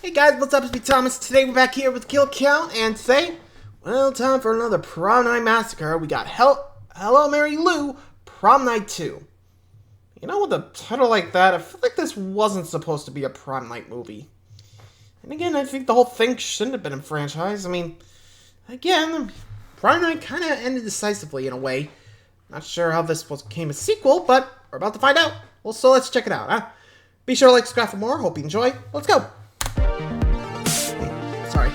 Hey guys, what's up? It's me, Thomas. Today we're back here with Kill Count, and today, well, time for another Prom Night Massacre. We got Hello Mary Lou, Prom Night 2. You know, with a title like that, I feel like this wasn't supposed to be a prom night movie. And again, I think the whole thing shouldn't have been a franchise. I mean, again, Prom Night kind of ended decisively in a way. Not sure how this became a sequel, but we're about to find out. Well, so let's check it out, huh? Be sure to like, subscribe for more. Hope you enjoy. Let's go. Sorry.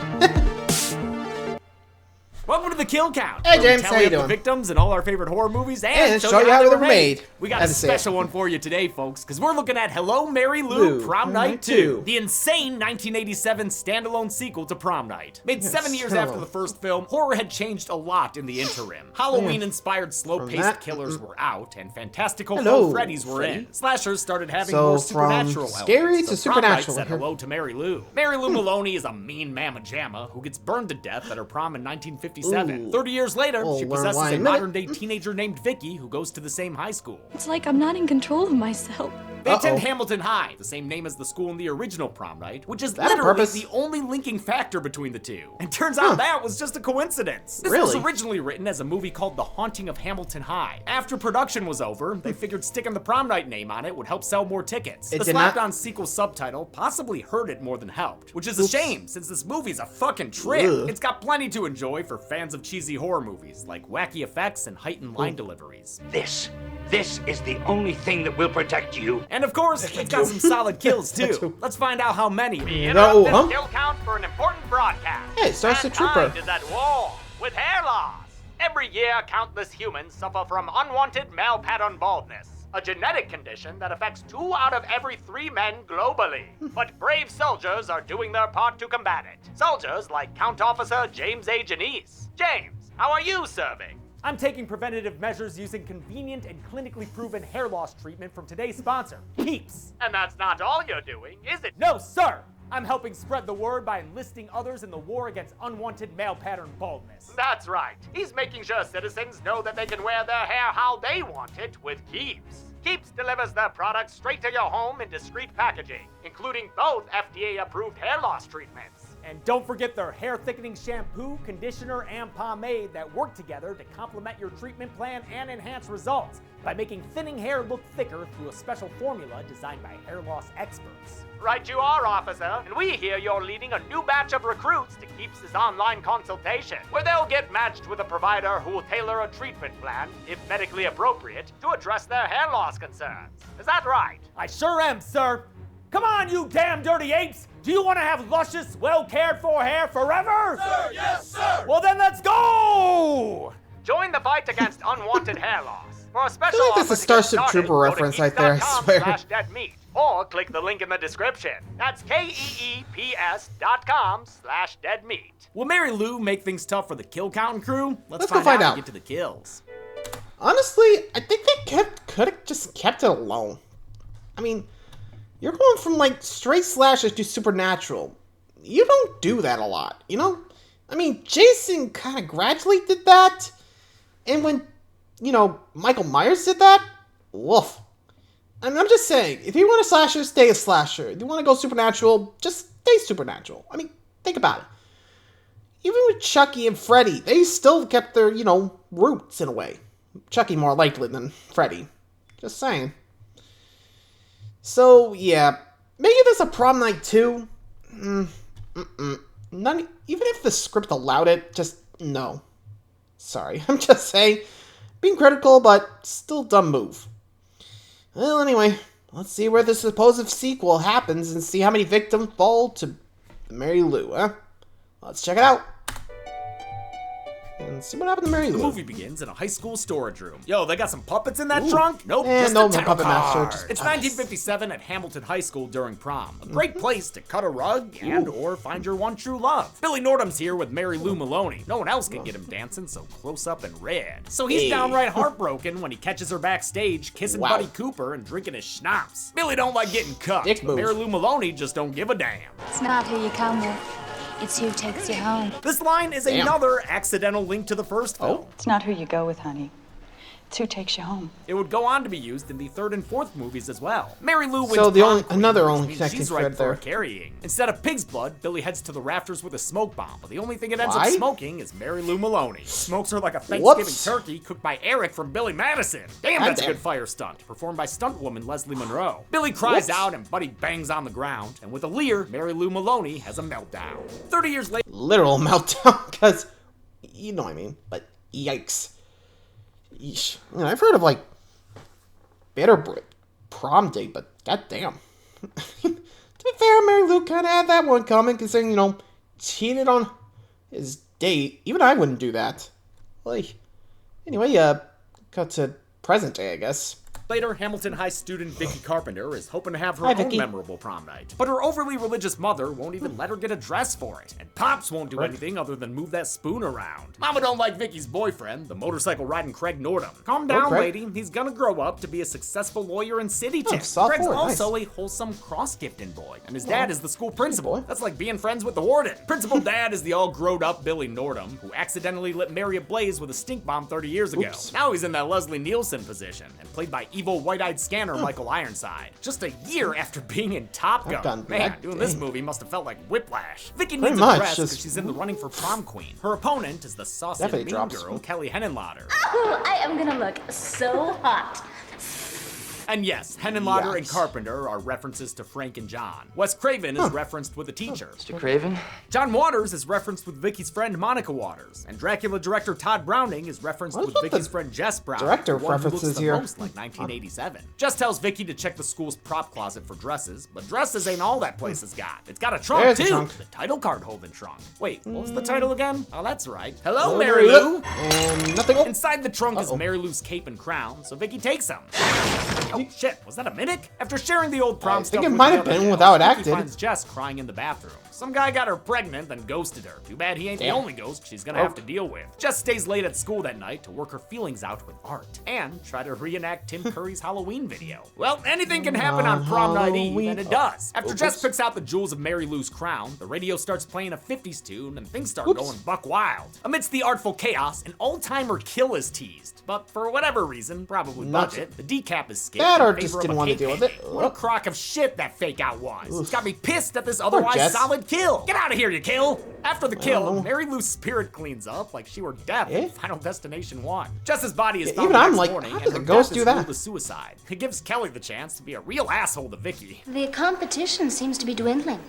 Welcome to the Kill Count. Hey James, how you doing? doing? The victims and all our favorite horror movies and show you how they were made. We got a special one for you today, folks, because we're looking at Hello Mary Lou, Prom Night 2, the insane 1987 standalone sequel to Prom Night. Made 7 years after the first film, horror had changed a lot in the interim. Halloween-inspired slow-paced killers were out, and fantastical Freddy's were in. Slashers started having more supernatural elements. Scary to supernatural. Said hello to Mary Lou. Mary Lou Maloney is a mean mamma jamma who gets burned to death at her prom in 1957. 30 years later, she possesses a modern-day teenager named Vicky who goes to the same high school. It's like I'm not in control of myself. They attend Hamilton High, the same name as the school in the original Prom Night, which is literally the only linking factor between the two. And turns out that was just a coincidence. This was originally written as a movie called The Haunting of Hamilton High. After production was over, they figured sticking the Prom Night name on it would help sell more tickets. The slapped-on sequel subtitle possibly hurt it more than helped, which is a shame since this movie's a fucking trip. It's got plenty to enjoy for fans of cheesy horror movies, like wacky effects and heightened line deliveries. This is the only thing that will protect you. And of course, it's got some solid kills too. Let's find out how many. We interrupt this kill count for an important broadcast. Hey, Starship Trooper. Mankind is at war with hair loss. Every year, countless humans suffer from unwanted male pattern baldness, a genetic condition that affects 2 out of every 3 men globally. But brave soldiers are doing their part to combat it. Soldiers like Count Officer James A. Janice. James, how are you serving? I'm taking preventative measures using convenient and clinically proven hair loss treatment from today's sponsor, Keeps. And that's not all you're doing, is it? No, sir! I'm helping spread the word by enlisting others in the war against unwanted male pattern baldness. That's right. He's making sure citizens know that they can wear their hair how they want it with Keeps. Keeps delivers their products straight to your home in discreet packaging, including both FDA-approved hair loss treatments. And don't forget their hair thickening shampoo, conditioner, and pomade that work together to complement your treatment plan and enhance results by making thinning hair look thicker through a special formula designed by hair loss experts. Right you are, officer. And we hear you're leading a new batch of recruits to Keeps' online consultation, where they'll get matched with a provider who will tailor a treatment plan, if medically appropriate, to address their hair loss concerns. Is that right? I sure am, sir. Come on, you damn dirty apes! Do you want to have luscious, well-cared-for hair forever? Sir, yes, sir! Well then let's go! Join the fight against unwanted hair loss. For a special I feel like offer that's a to Starship get started, Trooper go to reference right there, I swear. keeps.com/deadmeat, or click the link in the description. That's KEEPS.com/deadmeat. Will Mary Lou make things tough for the kill counting crew? Let's go find out. And get to the kills. Honestly, I think they could have just kept it alone. I mean, you're going from like straight slashers to supernatural. You don't do that a lot, you know? I mean, Jason kind of gradually did that. And when, you know, Michael Myers did that, woof. I mean, I'm just saying, if you want a slasher, stay a slasher. If you want to go supernatural, just stay supernatural. I mean, think about it. Even with Chucky and Freddy, they still kept their, you know, roots in a way. Chucky more likely than Freddy. Just saying. So, yeah. Maybe there's a Prom Night 2. None, even if the script allowed it, just no. Sorry, I'm just saying. Being critical, but still dumb move. Well, anyway, let's see where the supposed sequel happens and see how many victims fall to Mary Lou, huh? Let's check it out. And see what happened to Mary Lou. The movie begins in a high school storage room. Yo, they got some puppets in that trunk? Nope, just no a title puppet master. card. It's 1957 at Hamilton High School during prom. A great place to cut a rug and or find your one true love. Billy Nordham's here with Mary Lou Maloney. No one else can get him dancing so close up and red. So he's downright heartbroken when he catches her backstage kissing Buddy Cooper and drinking his schnapps. Billy don't like getting cut, but Mary Lou Maloney just don't give a damn. It's not who you come with. It's who takes you home. This line is another accidental link to the first film. It's not who you go with, honey. It's Who Takes You Home. It would go on to be used in the 3rd and 4th movies as well. Mary Lou wins So the prom only queen, another which only means connecting she's thread right for there. carrying. Instead of pig's blood, Billy heads to the rafters with a smoke bomb, but the only thing it ends Why? up smoking is Mary Lou Maloney. Smokes her like a Thanksgiving Whoops. turkey cooked by Eric from Billy Madison. Damn, that's a Goddamn. good fire stunt, performed by stunt woman Leslie Monroe. Billy cries Whoops. out and Buddy bangs on the ground, and with a leer, Mary Lou Maloney has a meltdown. 30 years later, Literal meltdown, because you know what I mean. But yikes. Yeesh. I mean, I've heard of like Better Prom Date, but goddamn. To be fair, Mary Lou kind of had that one coming, considering, you know, cheated on his date. Even I wouldn't do that. Like, anyway, cut to present day, I guess. Later, Hamilton High student Vicky Carpenter is hoping to have her Hi, own Vicky. memorable prom night. But her overly religious mother won't even let her get a dress for it. And Pops won't do Right. anything other than move that spoon around. Mama don't like Vicky's boyfriend, the motorcycle riding Craig Nordham. Calm down, Craig. lady. He's gonna grow up to be a successful lawyer in City Tech. soft Craig's boy, also a wholesome, cross-gifted boy. And his dad is the school principal. boy. That's like being friends with the warden. Principal dad is the all-grown-up Billy Nordham, who accidentally lit Mary ablaze with a stink bomb 30 years ago. Oops. Now he's in that Leslie Nielsen position, and played by evil white-eyed scanner Michael Ironside. Just a year after being in Top Gun. Gun, Man, that doing this dang. movie must have felt like whiplash. Vicky Pretty needs much, a dress because just- she's in the running for prom queen. Her opponent is the saucy Definitely mean drops. girl, Kelly Henenlotter. Ooh, I am gonna look so hot. And yes, Henenlotter and Yikes. Carpenter are references to Frank and John. Wes Craven is referenced with a teacher. Mr. Craven? John Waters is referenced with Vicky's friend Monica Waters, and Dracula director Todd Browning is referenced What is with with the Vicky's friend Jess Browning, director the one who looks references the here? most like 1987. Jess tells Vicky to check the school's prop closet for dresses, but dresses ain't all that place has got. It's got a trunk There's a too, trunk. the title card holding trunk. Wait, what was the title again? Oh, that's right. Hello, Oh, Mary Lou. And nothing. Oh, Inside the trunk is Uh-oh. Mary Lou's cape and crown, so Vicky takes them. Oh shit, was that a mimic? After sharing the old prom I stuff think it with might the have other been girls, without Vicky acting. finds Jess crying in the bathroom. Some guy got her pregnant, then ghosted her. Too bad he ain't the Damn. only ghost she's gonna Oh. have to deal with. Jess stays late at school that night to work her feelings out with art and try to reenact Tim Curry's Halloween video. Well, anything can happen on prom night Eve, Halloween. and it does. After Oops. Jess picks out the jewels of Mary Lou's crown, the radio starts playing a 50s tune, and things start Oops. going buck wild. Amidst the artful chaos, an old-timer kill is teased, but for whatever reason, probably Nuts. budget, the decap is skipped That in or favor just of didn't a wanna cake deal with it. painting. What a crock of shit that fake out was. It's got me pissed at this otherwise Jess. solid kill. Get out of here, you kill! After the kill, know. Mary Lou's spirit cleans up like she were death Eh? in Final Destination 1. Jess's body is Yeah, found even the I'm next like, morning, how and does her a ghost death do is that? ruled as suicide. It gives Kelly the chance to be a real asshole to Vicky. The competition seems to be dwindling.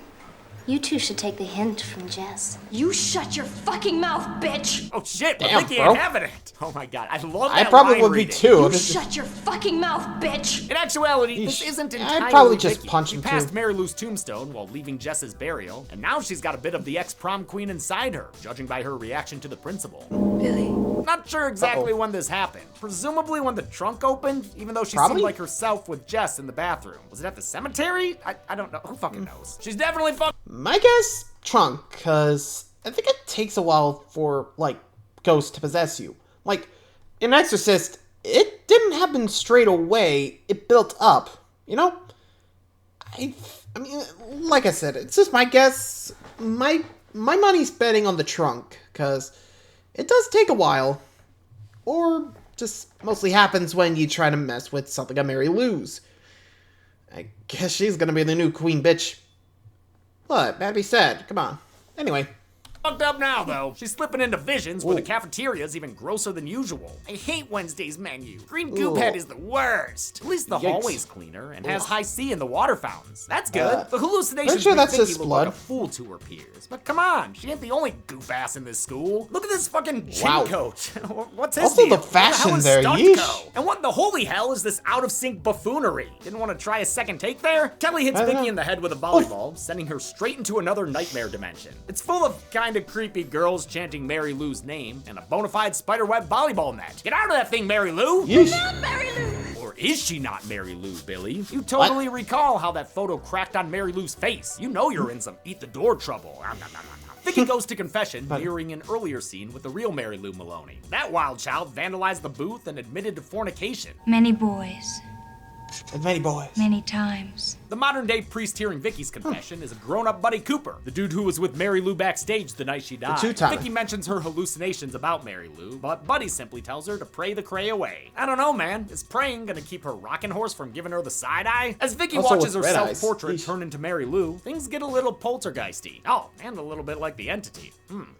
You two should take the hint from Jess. You shut your fucking mouth, bitch! Oh shit, but Damn, Vicky bro. ain't having it. Oh my god, I love that I probably line would be reading. too. You This is- shut your fucking mouth, bitch! In actuality, this Yeesh. isn't I'd entirely probably just Vicky. punch She him, passed too. Mary Lou's tombstone while leaving Jess's burial, and now she's got a bit of the ex-prom queen inside her, judging by her reaction to the principal. Billy. Not sure exactly Uh-oh. when this happened. Presumably when the trunk opened, even though she Probably. seemed like herself with Jess in the bathroom. Was it at the cemetery? I don't know. Who fucking knows? She's definitely fucking. My guess, trunk, because I think it takes a while for, like, ghosts to possess you. Like, in Exorcist, it didn't happen straight away. It built up, you know? I mean, like I said, it's just my guess. My money's betting on the trunk, because it does take a while. Or just mostly happens when you try to mess with something of Mary Lou's. I guess she's gonna be the new queen bitch. What? Bad be said. Come on. Anyway. Fucked up now, though. She's slipping into visions where the cafeteria's even grosser than usual. I hate Wednesday's menu. Green goop head is the worst. At least the Yikes. hallway's cleaner and has high C in the water fountains. That's good. The hallucinations pretty sure make that's Vicky just look blood. like a fool to her peers. But come on, she ain't the only goof ass in this school. Look at this fucking gym Wow. coach. What's his Also deal? the fashion What the hell is there, stunt yeesh. co? And what the holy hell is this out-of-sync buffoonery? Didn't want to try a second take there? Kelly hits I don't Vicky know. in the head with a volleyball, sending her straight into another nightmare dimension. It's full of kinda creepy girls chanting Mary Lou's name and a bona fide spiderweb volleyball net. Get out of that thing, Mary Lou! Yeesh. Or is she not Mary Lou, Billy? You totally recall how that photo cracked on Mary Lou's face. You know you're in some eat the door trouble. Nom, nom, nom, nom, nom. Vicky goes to confession, mirroring an earlier scene with the real Mary Lou Maloney. That wild child vandalized the booth and admitted to fornication. Many boys, And many boys. many times. The modern-day priest hearing Vicky's confession is a grown-up Buddy Cooper, the dude who was with Mary Lou backstage the night she died. Vicky mentions her hallucinations about Mary Lou, but Buddy simply tells her to pray the cray away. I don't know, man. Is praying gonna keep her rocking horse from giving her the side eye? As Vicky watches her self-portrait turn into Mary Lou, things get a little poltergeisty. Oh, and a little bit like The Entity.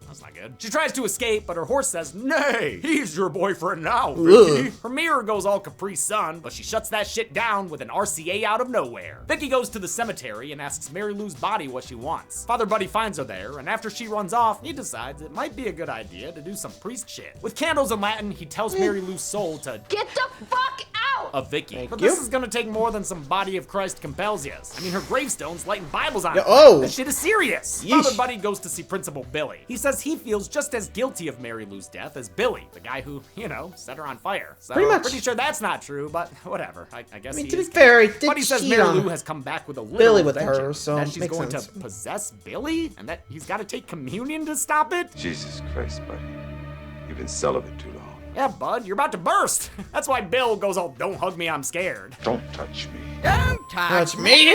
That's not good. She tries to escape, but her horse says, "Nay, he's your boyfriend now, Vicky." Her mirror goes all Capri Sun, but she shuts that shit down with an RCA out of nowhere. Vicky goes to the cemetery and asks Mary Lou's body what she wants. Father Buddy finds her there, and after she runs off, he decides it might be a good idea to do some priest shit. With candles in Latin, he tells Mary Lou's soul to get the fuck out of Vicky. But this is gonna take more than some body of Christ compels yas. I mean, her gravestone's lighting Bibles on fire. This shit is serious. Father Buddy goes to see Principal Billy. He says he feels just as guilty of Mary Lou's death as Billy, the guy who, you know, set her on fire. So pretty sure that's not true, but whatever. I guess he is. To be fair, Buddy says Mary Lou has come back with a little with her, so that she's going to possess Billy, and that he's got to take communion to stop it. Jesus Christ, Buddy, you've been celibate too long. Yeah, bud, you're about to burst. That's why Bill goes all, "Don't hug me, I'm scared." Don't touch me. Don't touch me!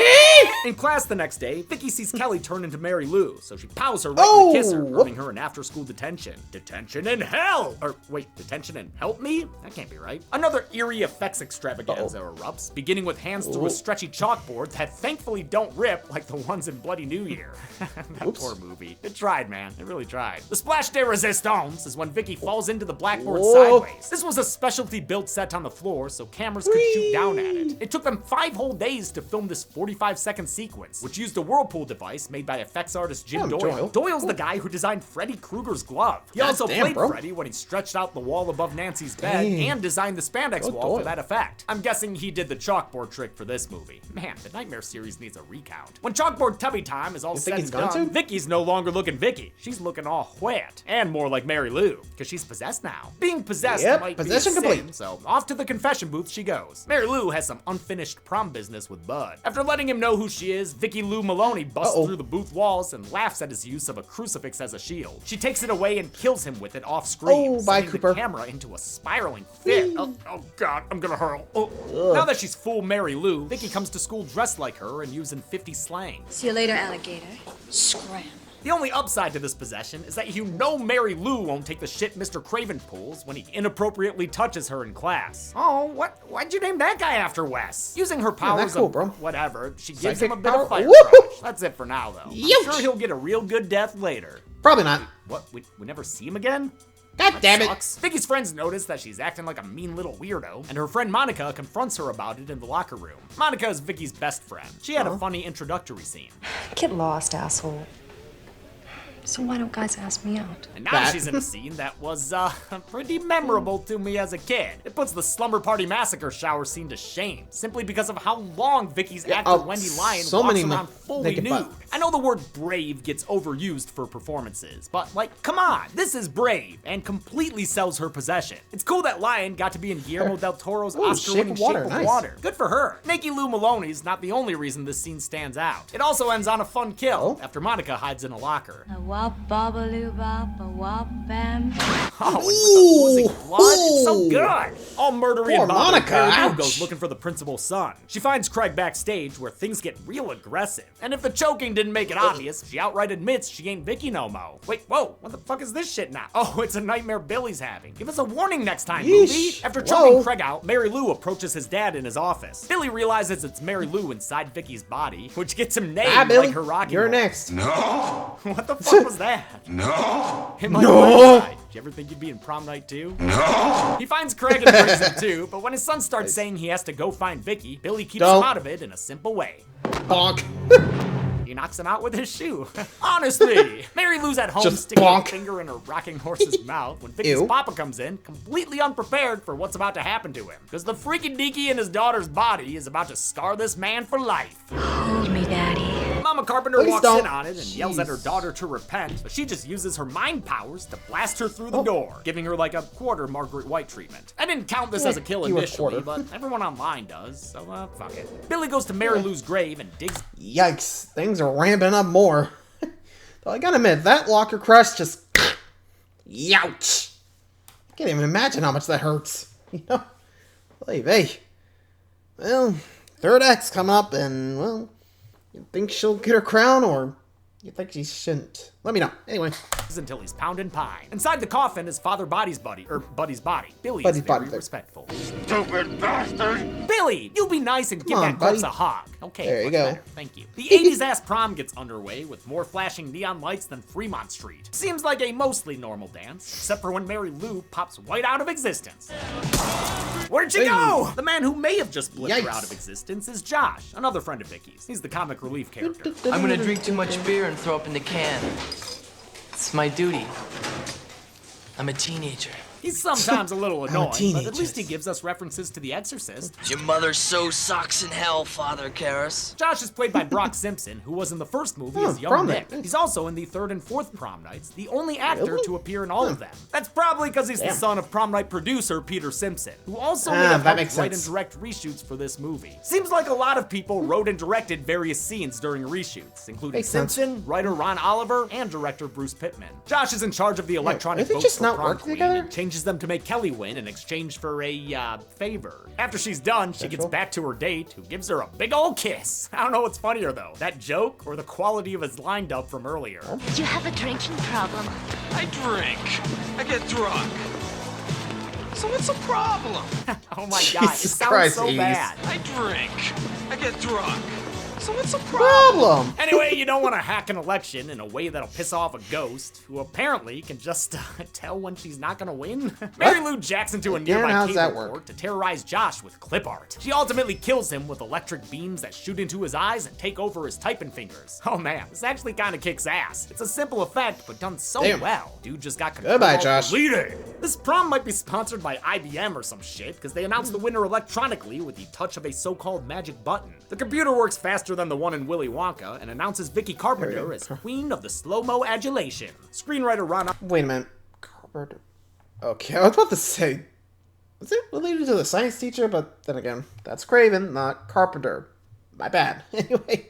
In class the next day, Vicky sees Kelly turn into Mary Lou, so she pows her right in the kisser, earning her an after-school detention. Detention in hell! Or, wait, detention in help me? That can't be right. Another eerie effects extravaganza erupts, beginning with hands through a stretchy chalkboard that thankfully don't rip like the ones in Bloody New Year. That poor movie. It tried, man. It really tried. The splash de resistance is when Vicky falls into the blackboard sideways. This was a specialty built set on the floor, so cameras could shoot down at it. It took them 5 whole days to film this 45-second sequence, which used a whirlpool device made by effects artist Jim Doyle. Doyle's the guy who designed Freddy Krueger's glove. He also played Freddy when he stretched out the wall above Nancy's bed and designed the spandex wall for that effect. I'm guessing he did the chalkboard trick for this movie. Man, the Nightmare series needs a recount. When chalkboard tubby time is all said and done, Vicky's no longer looking Vicky. She's looking all wet and more like Mary Lou, because she's possessed now. Being possessed might be a sin, so off to the confession booth she goes. Mary Lou has some unfinished prom business with Bud. After letting him know who she is, Vicky Lou Maloney busts through the booth walls and laughs at his use of a crucifix as a shield. She takes it away and kills him with it off screen, sending the camera into a spiraling fit. Oh God, I'm gonna hurl. Now that she's full Mary Lou, Vicky comes to school dressed like her and using 50 slang. See you later, alligator. Scram. The only upside to this possession is that you know Mary Lou won't take the shit Mr. Craven pulls when he inappropriately touches her in class. Oh, why'd you name that guy after Wes? Using her powers of whatever, she gives him a bit of fire crotch. That's it for now, though. I'm sure he'll get a real good death later. Probably not. What, we never see him again? God damn it. Vicky's friends notice that she's acting like a mean little weirdo, and her friend Monica confronts her about it in the locker room. Monica is Vicky's best friend. She had a funny introductory scene. Get lost, asshole. So why don't guys ask me out? And now she's in a scene that was, pretty memorable to me as a kid. It puts the Slumber Party Massacre shower scene to shame, simply because of how long Vicky's actor Wendy Lyon walks around fully nude. I know the word brave gets overused for performances, but like, come on, this is brave and completely sells her possession. It's cool that Lyon got to be in Guillermo del Toro's Oscar-winning Shape of Water. Good for her. Nikki Lou Maloney's not the only reason this scene stands out. It also ends on a fun kill after Monica hides in a locker. Wop bobbaloo bop a wop bam. Oh, and with the oozing blood, it's so good. All murdery and Monica. Mary Lou goes looking for the principal's son. She finds Craig backstage where things get real aggressive. And if the choking didn't make it obvious, she outright admits she ain't Vicky no mo. Wait, whoa, what the fuck is this shit now? Oh, it's a nightmare Billy's having. Give us a warning next time, movie. After choking Craig out, Mary Lou approaches his dad in his office. Billy realizes it's Mary Lou inside Vicky's body, which gets him named like her Rocky. You're next. No. What the fuck was that? No. Hey, no. Did you ever think you'd be in Prom Night II? No. He finds Craig and brings him too, but when his son starts saying he has to go find Vicky, Billy keeps him out of it in a simple way. Bonk. He knocks him out with his shoe. Honestly, Mary Lou's at home Just sticking bonk. a finger in her rocking horse's mouth when Vicky's papa comes in, completely unprepared for what's about to happen to him. Because the freaking deaky in his daughter's body is about to scar this man for life. Hold me, daddy. Mama Carpenter walks in on it and yells at her daughter to repent, but she just uses her mind powers to blast her through the door, giving her like a quarter Margaret White treatment. I didn't count this as a kill initially, but everyone online does, so fuck it. Billy goes to Mary Lou's grave and digs. Yikes, things are ramping up more. Though I gotta admit, that locker crush just... Youch! I can't even imagine how much that hurts. You know? Hey, well, third act's come up, and, well, you think she'll get her crown, or you think she shouldn't? Let me know. Anyway. Until he's pounding pie. Inside the coffin is Father Buddy's body. Billy is very respectful. Stupid bastard! Billy, you be nice and give that corpse a hug. Okay, there you go. Better. Thank you. The 80s ass prom gets underway with more flashing neon lights than Fremont Street. Seems like a mostly normal dance, except for when Mary Lou pops right out of existence. Where'd you go? The man who may have just blipped her out of existence is Josh, another friend of Vicky's. He's the comic relief character. I'm gonna drink too much beer and throw up in the can. It's my duty. I'm a teenager. He's sometimes a little annoying, but at least he gives us references to The Exorcist. Your mother so sucks in hell, Father Karras. Josh is played by Brock Simpson, who was in the first movie as young Nick. He's also in the third and fourth prom nights, the only actor to appear in all of them. That's probably because he's the son of prom night producer Peter Simpson, who also may have helped write and direct reshoots for this movie. Seems like a lot of people wrote and directed various scenes during reshoots, including Simpson, writer Ron Oliver, and director Bruce Pittman. Josh is in charge of the electronic votes for Prom Queen and changes them to make Kelly win in exchange for a favor. After she's done, she gets back to her date, who gives her a big old kiss. I don't know what's funnier though, that joke or the quality of his line dub from earlier. You have a drinking problem. I drink. I get drunk. So what's the problem? Oh my god, it sounds so bad. I drink. I get drunk. So what's the problem? Anyway, you don't want to hack an election in a way that'll piss off a ghost, who apparently can just tell when she's not gonna win. Mary Lou jacks into a nearby cable port to terrorize Josh with clip art. She ultimately kills him with electric beams that shoot into his eyes and take over his typing fingers. Oh man, this actually kind of kicks ass. It's a simple effect, but done so well. Dude just got control. Goodbye, Josh. This prom might be sponsored by IBM or some shit, because they announced the winner electronically with the touch of a so-called magic button. The computer works faster than the one in Willy Wonka and announces Vicky Carpenter as queen of the slow-mo adulation. Screenwriter Ron... Wait a minute. Carpenter. Okay, I was about to say... Was it related to the science teacher? But then again, that's Craven, not Carpenter. My bad. Anyway,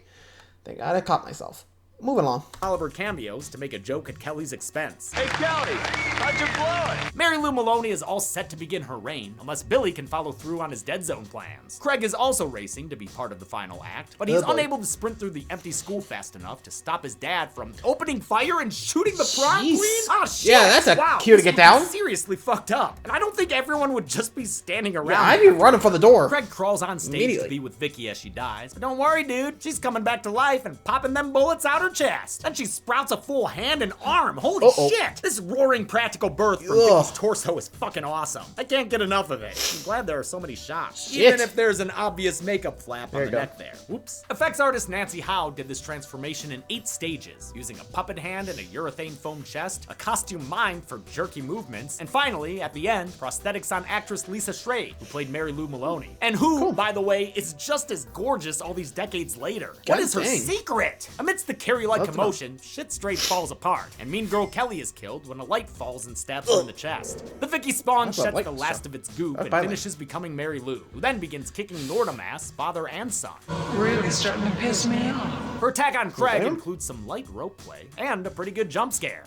thank God I caught myself. Moving along. Oliver cameos to make a joke at Kelly's expense. Hey, Kelly, how'd you blow it? Mary Lou Maloney is all set to begin her reign, unless Billy can follow through on his Dead Zone plans. Craig is also racing to be part of the final act, but he's unable to sprint through the empty school fast enough to stop his dad from opening fire and shooting the prom queen? Oh shit! Yeah, that's a cue to get down. Seriously fucked up. And I don't think everyone would just be standing around. Yeah, I'd be running for the door. Craig crawls on stage to be with Vicky as she dies, but don't worry, dude. She's coming back to life and popping them bullets out her chest. Then she sprouts a full hand and arm. Holy shit! This roaring practical birth from Vicky's torso is fucking awesome. I can't get enough of it. I'm glad there are so many shots. Even if there's an obvious makeup flap on the neck there. Whoops. Effects artist Nancy Howe did this transformation in 8 stages, using a puppet hand and a urethane foam chest, a costume mime for jerky movements, and finally, at the end, prosthetics on actress Lisa Schrade, who played Mary Lou Maloney. And who, by the way, is just as gorgeous all these decades later. What is her secret? Amidst the Carrie-like commotion, shit straight falls apart, and Mean Girl Kelly is killed when a light falls and stabs her in the chest. The Vicky spawn sheds the last of its goop and finishes becoming Mary Lou, who then begins kicking Nordamas, father and son. Really starting to piss me off. Her attack on Craig includes some light rope play and a pretty good jump scare.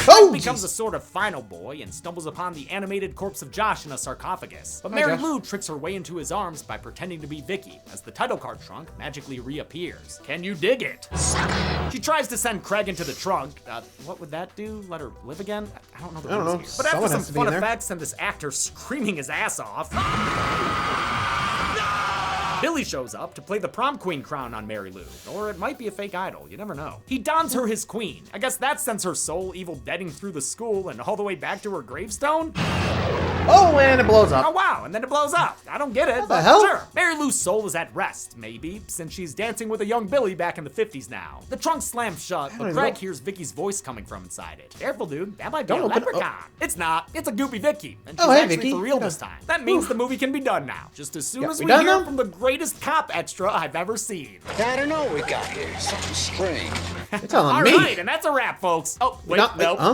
Oh, becomes a sort of final boy and stumbles upon the animated corpse of Josh in a sarcophagus. But Mary Lou tricks her way into his arms by pretending to be Vicky as the title card trunk magically reappears. Can you dig it? She tries to send Craig into the trunk. What would that do? Let her live again? I don't know the rules here. But after some fun effects and this actor screaming his ass off, Billy shows up to play the prom queen crown on Mary Lou. Or it might be a fake idol, you never know. He dons her his queen. I guess that sends her soul evil deading through the school and all the way back to her gravestone? Oh, and it blows up. Oh wow, and then it blows up. I don't get it, what the hell? Sure. Mary Lou's soul is at rest, maybe, since she's dancing with a young Billy back in the 50s now. The trunk slams shut, but Craig hears Vicky's voice coming from inside it. Careful, dude, that might be a leprechaun. It's not, it's a goopy Vicky, and she's actually Vicky. For real this time. That means the movie can be done now, just as soon as we hear from the greatest cop extra I've ever seen. I don't know what we got here. Something strange. You're telling me. Alright, and that's a wrap, folks. Oh, wait,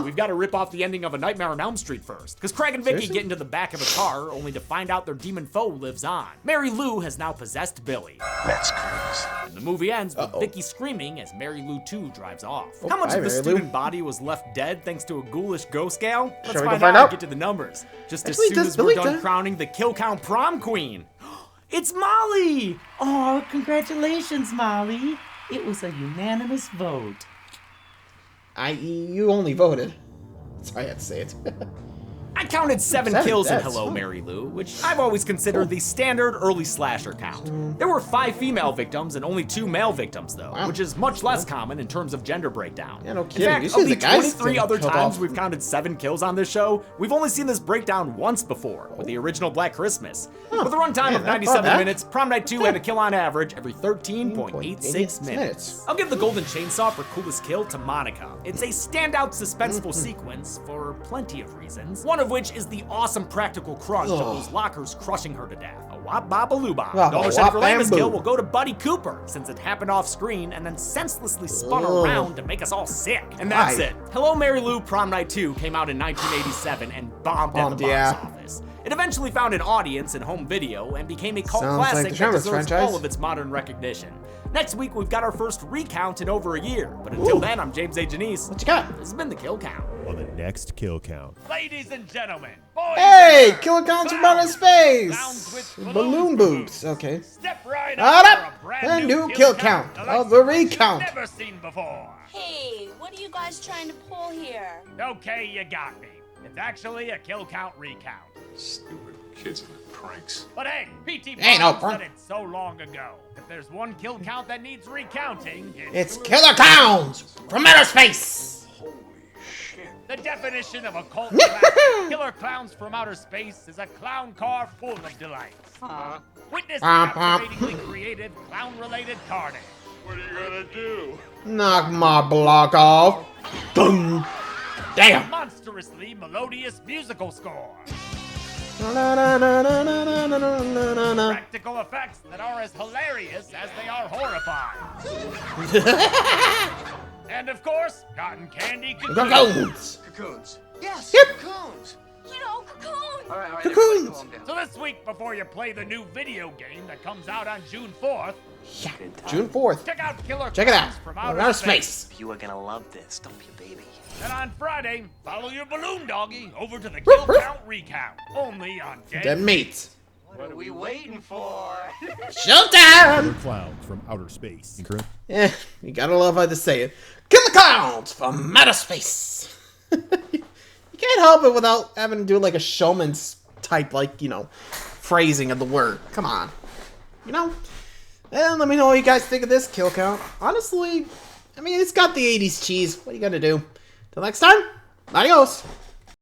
we've got to rip off the ending of A Nightmare on Elm Street first. Because Craig and Vicky get into the back of a car, only to find out their demon foe lives on. Mary Lou has now possessed Billy. That's crazy. And the movie ends with Vicky screaming as Mary Lou 2 drives off. How much of the student body was left dead thanks to a ghoulish ghost gal? Let's find out and get to the numbers. Just as soon as we're done crowning the kill count prom queen. It's Molly! Oh, congratulations, Molly. It was a unanimous vote. You only voted. Sorry, I had to say it. I counted 7 kills in Hello, Mary Lou, which I've always considered the standard early slasher count. There were 5 female victims and only 2 male victims, though, which is much less common in terms of gender breakdown. Yeah, no kidding. In fact, of the 23 other times we've counted 7 kills on this show, we've only seen this breakdown once before, with the original Black Christmas. With a runtime of 97 minutes, Prom Night 2 had a kill on average every 13.86 minutes. I'll give the Golden Chainsaw for coolest kill to Monica. It's a standout suspenseful sequence for plenty of reasons, one of which is the awesome practical crunch of those lockers crushing her to death. A wop bop a looba. Dollar Shave for lamest kill will go to Buddy Cooper, since it happened off screen and then senselessly spun around to make us all sick. And that's it. Hello, Mary Lou Prom Night 2 came out in 1987 and bombed at the box office. It eventually found an audience in home video and became a cult classic that deserves all of its modern recognition. Next week, we've got our first recount in over a year. But until then, I'm James A. Janice. What you got? This has been the Kill Count. On the next Kill Count. Ladies and gentlemen, boys hey, Kill Counts from outer space! Balloon boobs. Okay. Step right up for a new Kill Count of the recount. Never seen before. Hey, what are you guys trying to pull here? Okay, you got me. It's actually a Kill Count recount. Stupid kids and their pranks. But hey, P.T. no Barnes said it so long ago. If there's one kill count that needs recounting, it's Killer Clowns from outer space! Holy shit. The definition of a cult classic, Killer Clowns from Outer Space, is a clown car full of delights. Witness captivatingly creative clown-related carnage. What are you gonna do? Knock my block off. Boom. Damn. Monstrously melodious musical score. Practical effects that are as hilarious as they are horrifying. And of course, cotton candy cocoons. Cocoons. Yes, yep. cocoons. You know, cocoon. All right, cocoons. So this week, before you play the new video game that comes out on June 4th, yeah, June 4th. Check out Killer Check it out. From Outer space. You are gonna love this, don't you, baby? And on Friday, follow your balloon doggy over to the Kill Count Recount, only on Dead Meat. What are we waiting for? Showtime! Clowns from outer space. Yeah, you gotta love how to say it. Kill the Clowns from outer space. You can't help it without having to do like a showman's type, like, you know, phrasing of the word. Come on. You know? And let me know what you guys think of this kill count. Honestly, I mean, it's got the 80s cheese. What are you gonna do? Till next time, adios.